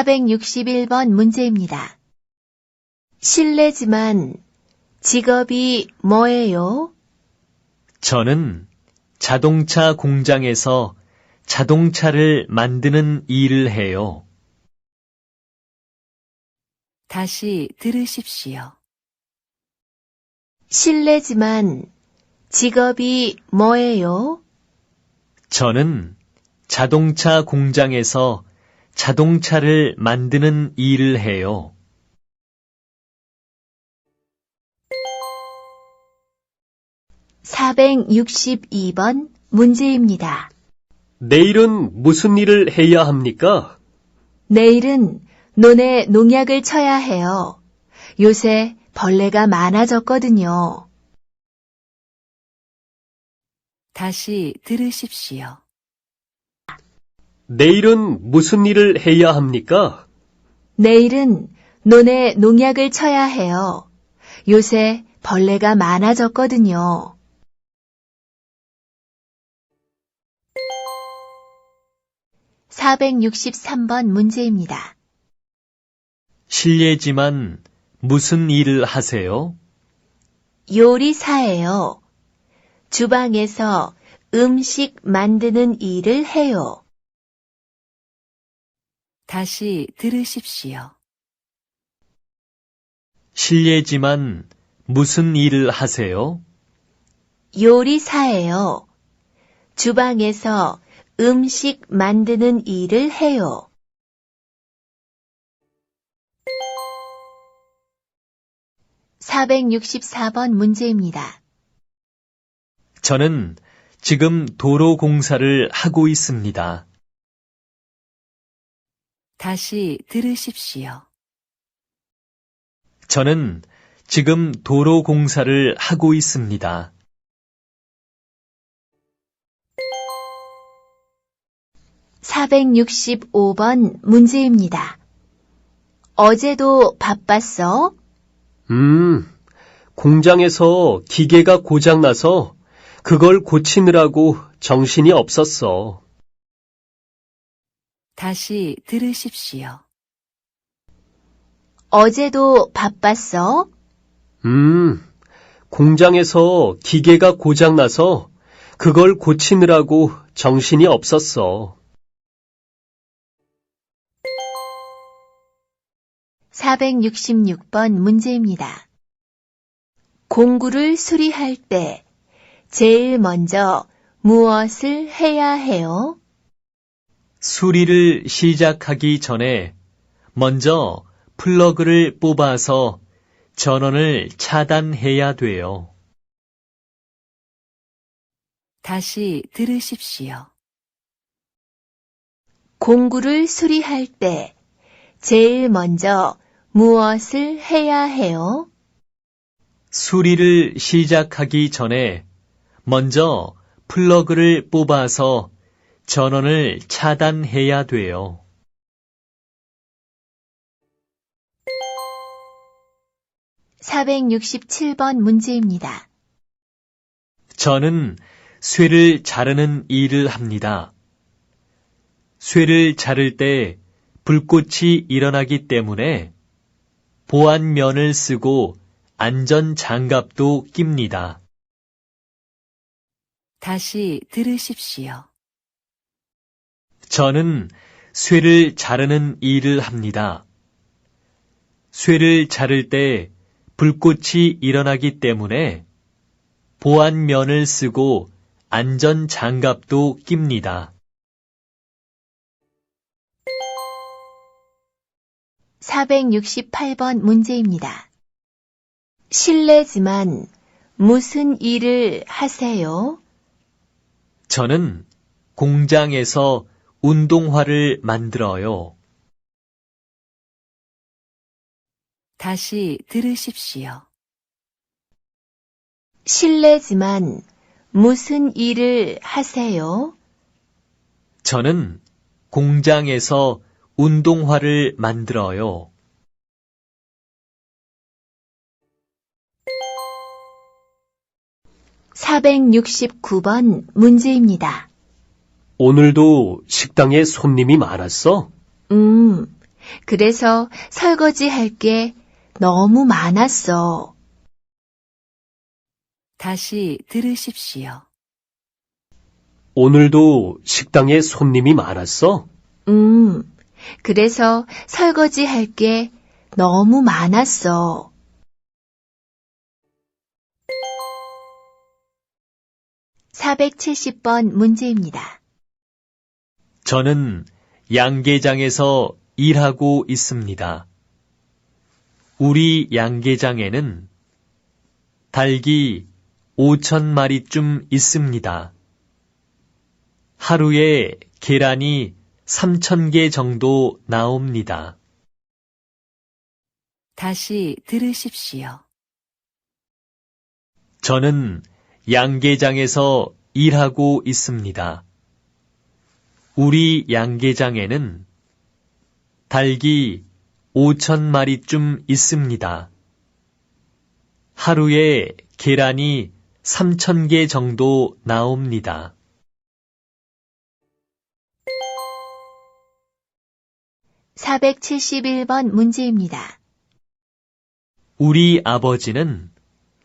461번 문제입니다. 실례지만 직업이 뭐예요? 저는 자동차 공장에서 자동차를 만드는 일을 해요. 다시 들으십시오. 실례지만 직업이 뭐예요? 저는 자동차 공장에서 자동차를 만드는 일을 해요. (462번) 문제입니다. 내일은 무슨 일을 해야 합니까? 내일은 논에 농약을 쳐야 해요. 요새 벌레가 많아졌거든요. 다시 들으십시오. 내일은 무슨 일을 해야 합니까? 내일은 논에 농약을 쳐야 해요. 요새 벌레가 많아졌거든요. (463번) 문제입니다. 실례지만 무슨 일을 하세요? 요리사예요. 주방에서 음식 만드는 일을 해요. 다시 들으십시오. 실례지만 무슨 일을 하세요? 요리사예요. 주방에서 음식 만드는 일을 해요. (464번) 문제입니다. 저는 지금 도로 공사를 하고 있습니다. 다시 들으십시오. 저는 지금 도로 공사를 하고 있습니다. (465번) 문제입니다. 어제도 바빴어? 공장에서 기계가 고장나서 그걸 고치느라고 정신이 없었어. 다시 들으십시오. 어제도 바빴어? 공장에서 기계가 고장나서 그걸 고치느라고 정신이 없었어. (466번) 문제입니다. 공구를 수리할 때 제일 먼저 무엇을 해야 해요? 수리를 시작하기 전에 먼저 플러그를 뽑아서 전원을 차단해야 돼요. 다시 들으십시오. 공구를 수리할 때 제일 먼저 무엇을 해야 해요? 수리를 시작하기 전에 먼저 플러그를 뽑아서 전원을 차단해야 돼요. (467번) 문제입니다. 저는 쇠를 자르는 일을 합니다. 쇠를 자를 때 불꽃이 일어나기 때문에 보안면을 쓰고 안전 장갑도 낍니다. 다시 들으십시오. 저는 쇠를 자르는 일을 합니다. 쇠를 자를 때 불꽃이 일어나기 때문에 보안면을 쓰고 안전 장갑도 낍니다. (468번) 문제입니다. 실례지만 무슨 일을 하세요? 저는 공장에서 운동화를 만들어요. 다시 들으십시오. 실례지만 무슨 일을 하세요? 저는 공장에서 운동화를 만들어요. (469번) 문제입니다. 오늘도 식당에 손님이 많았어? 그래서 설거지 할 게 너무 많았어. 다시 들으십시오. 오늘도 식당에 손님이 많았어? 그래서 설거지 할 게 너무 많았어. (470번) 문제입니다. 저는 양계장에서 일하고 있습니다. 우리 양계장에는 닭이 5,000마리쯤 있습니다. 하루에 계란이 3,000개 정도 나옵니다. 다시 들으십시오. 저는 양계장에서 일하고 있습니다. 우리 양계장에는 닭이 5,000마리쯤 있습니다. 하루에 계란이 3,000개 정도 나옵니다. (471번) 문제입니다. 우리 아버지는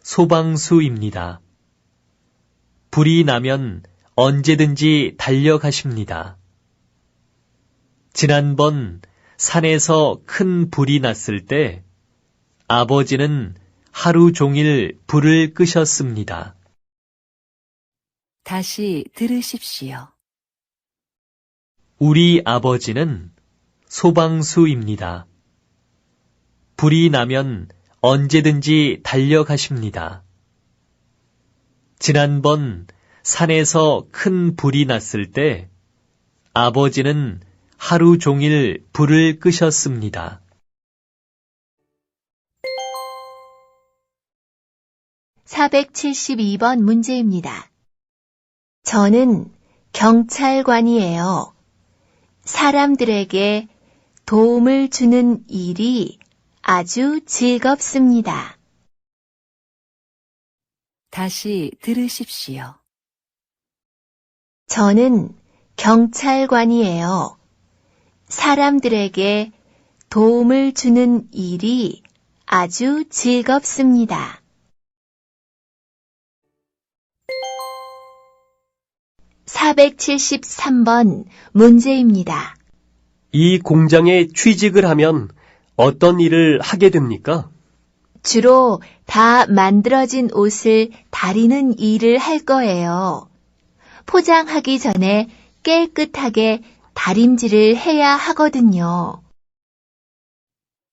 소방수입니다. 불이 나면 언제든지 달려가십니다. 지난번 산에서 큰 불이 났을 때 아버지는 하루 종일 불을 끄셨습니다. 다시 들으십시오. 우리 아버지는 소방수입니다. 불이 나면 언제든지 달려가십니다. 지난번 산에서 큰 불이 났을 때 아버지는 하루 종일 불을 끄셨습니다. (472번) 문제입니다. 저는 경찰관이에요. 사람들에게 도움을 주는 일이 아주 즐겁습니다. 다시 들으십시오. 저는 경찰관이에요. 사람들에게 도움을 주는 일이 아주 즐겁습니다. (473번) 문제입니다. 이 공장에 취직을 하면 어떤 일을 하게 됩니까? 주로 다 만들어진 옷을 다리는 일을 할 거예요. 포장하기 전에 깨끗하게 다림질을 해야 하거든요.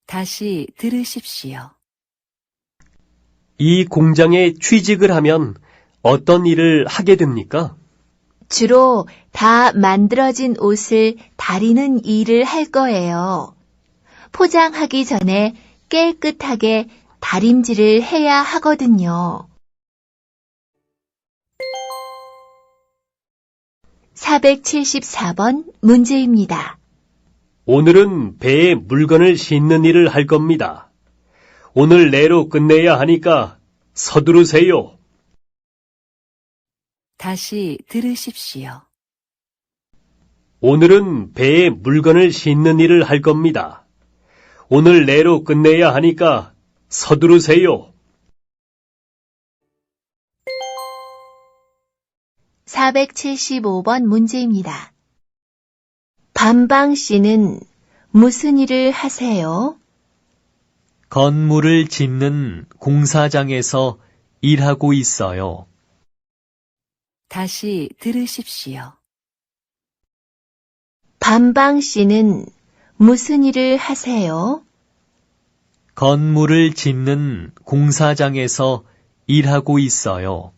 다시 들으십시오. 이 공장에 취직을 하면 어떤 일을 하게 됩니까? 주로 다 만들어진 옷을 다리는 일을 할 거예요. 포장하기 전에 깨끗하게 다림질을 해야 하거든요. (474번) 문제입니다. 오늘은 배에 물건을 싣는 일을 할 겁니다. 오늘 내로 끝내야 하니까 서두르세요. 다시 들으십시오. 오늘은 배에 물건을 싣는 일을 할 겁니다. 오늘 내로 끝내야 하니까 서두르세요. (475번) 문제입니다. 밤방 씨는 무슨 일을 하세요? 건물을 짓는 공사장에서 일하고 있어요. 다시 들으십시오. 밤방 씨는 무슨 일을 하세요? 건물을 짓는 공사장에서 일하고 있어요.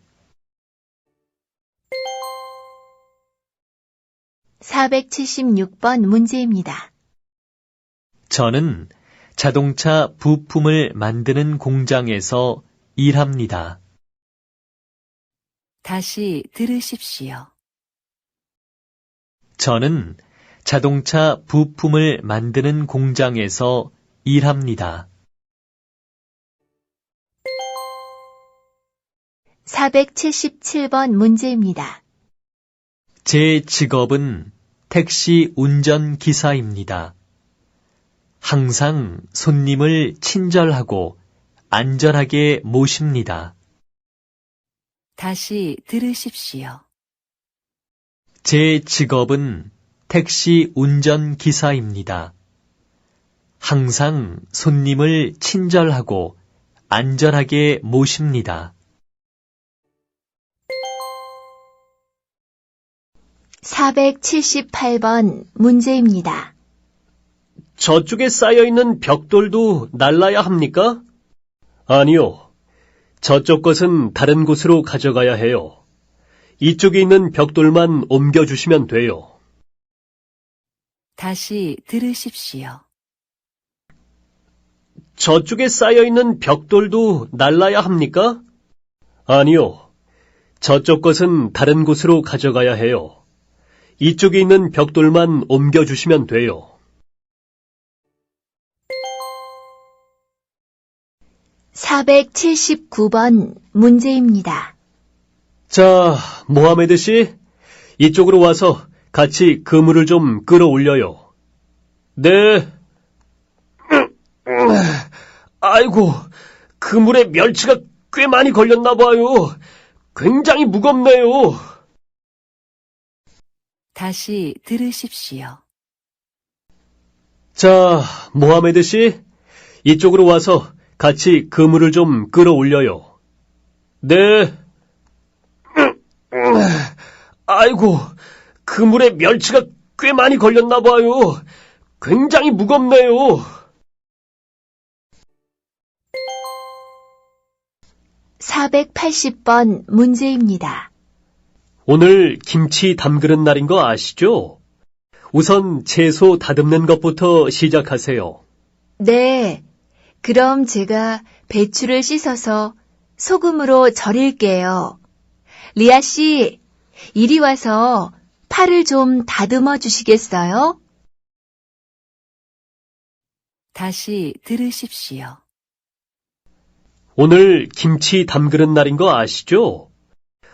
(476번) 문제입니다. 저는 자동차 부품을 만드는 공장에서 일합니다. 다시 들으십시오. 저는 자동차 부품을 만드는 공장에서 일합니다. (477번) 문제입니다. 제 직업은 택시 운전기사입니다. 항상 손님을 친절하고 안전하게 모십니다. 다시 들으십시오. 제 직업은 택시 운전기사입니다. 항상 손님을 친절하고 안전하게 모십니다. 478번 문제입니다. 저쪽에 쌓여있는 벽돌도 날라야 합니까? 아니요. 저쪽 것은 다른 곳으로 가져가야 해요. 이쪽에 있는 벽돌만 옮겨주시면 돼요. 다시 들으십시오. 저쪽에 쌓여있는 벽돌도 날라야 합니까? 아니요. 저쪽 것은 다른 곳으로 가져가야 해요. 이쪽에 있는 벽돌만 옮겨주시면 돼요. 479번 문제입니다. 자, 모하메드 씨, 이쪽으로 와서 같이 그물을 좀 끌어올려요. 네. 아이고, 그물에 멸치가 꽤 많이 걸렸나 봐요. 굉장히 무겁네요. 다시 들으십시오. 자, 모하메드 씨, 이쪽으로 와서 같이 그물을 좀 끌어올려요. 네. 아이고, 그물에 멸치가 꽤 많이 걸렸나 봐요. 굉장히 무겁네요. 480번 문제입니다. 오늘 김치 담그는 날인 거 아시죠? 우선 채소 다듬는 것부터 시작하세요. 네, 그럼 제가 배추를 씻어서 소금으로 절일게요. 리아 씨, 이리 와서 파를 좀 다듬어 주시겠어요? 다시 들으십시오. 오늘 김치 담그는 날인 거 아시죠?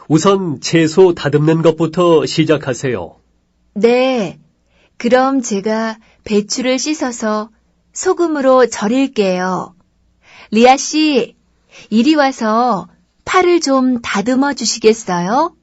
우선 채소 다듬는 것부터 시작하세요. 네, 그럼 제가 배추를 씻어서 소금으로 절일게요. 리아 씨, 이리 와서 파를 좀 다듬어 주시겠어요?